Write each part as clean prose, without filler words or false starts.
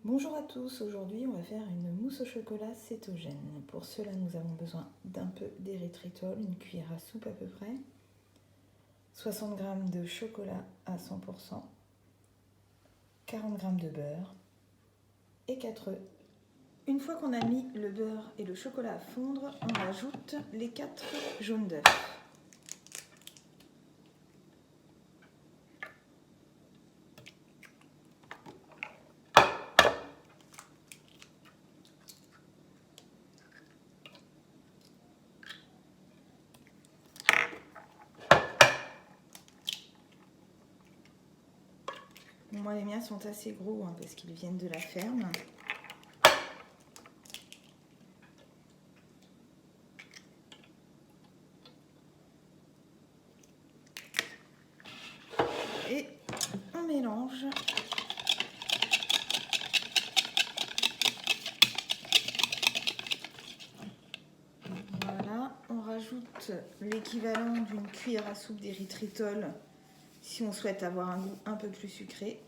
Bonjour à tous, aujourd'hui on va faire une mousse au chocolat cétogène. Pour cela nous avons besoin d'un peu d'érythritol, une cuillère à soupe à peu près, 60 g de chocolat à 100%, 40 g de beurre et 4 œufs. Une fois qu'on a mis le beurre et le chocolat à fondre, on rajoute les 4 jaunes d'œufs. Moi les miens sont assez gros parce qu'ils viennent de la ferme. Et on mélange. Voilà, on rajoute l'équivalent d'une cuillère à soupe d'érythritol si on souhaite avoir un goût un peu plus sucré.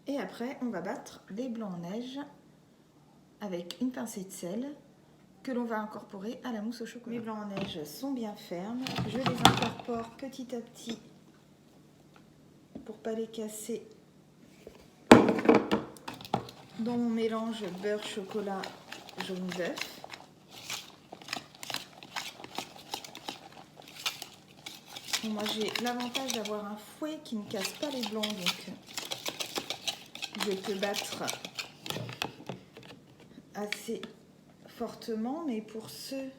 Et après, on va battre les blancs en neige avec une pincée de sel que l'on va incorporer à la mousse au chocolat. Mes blancs en neige sont bien fermes. Je les incorpore petit à petit pour ne pas les casser dans mon mélange beurre, chocolat, jaune d'œuf. Bon, moi j'ai l'avantage d'avoir un fouet qui ne casse pas les blancs, donc je peux battre assez fortement, mais pour ceux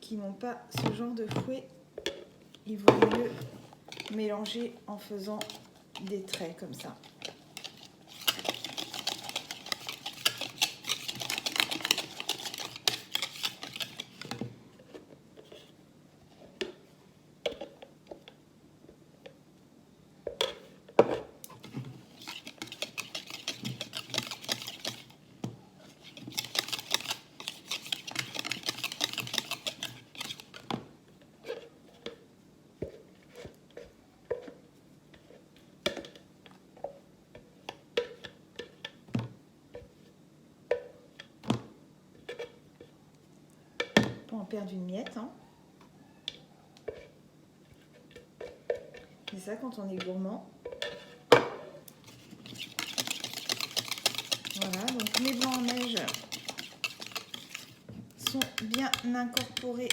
qui n'ont pas ce genre de fouet, il vaut mieux mélanger en faisant des traits comme ça. Pour en perdre une miette. C'est ça quand on est gourmand. Voilà, donc mes blancs en neige sont bien incorporés.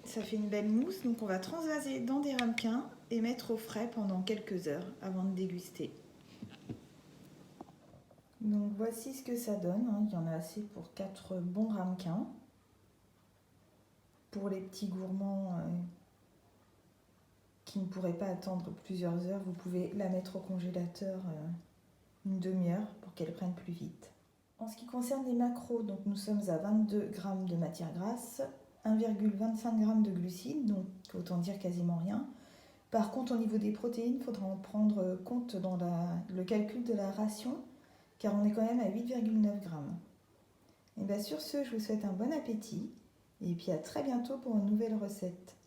Ça fait une belle mousse, donc on va transvaser dans des ramequins et mettre au frais pendant quelques heures avant de déguster. Donc voici ce que ça donne, il y en a assez pour 4 bons ramequins. Pour les petits gourmands qui ne pourraient pas attendre plusieurs heures, vous pouvez la mettre au congélateur une demi-heure pour qu'elle prenne plus vite. En ce qui concerne les macros, donc nous sommes à 22 g de matière grasse, 1,25 g de glucides, donc autant dire quasiment rien. Par contre, au niveau des protéines, il faudra en prendre compte dans le calcul de la ration, car on est quand même à 8,9 g. Et bien sur ce, je vous souhaite un bon appétit, et puis à très bientôt pour une nouvelle recette.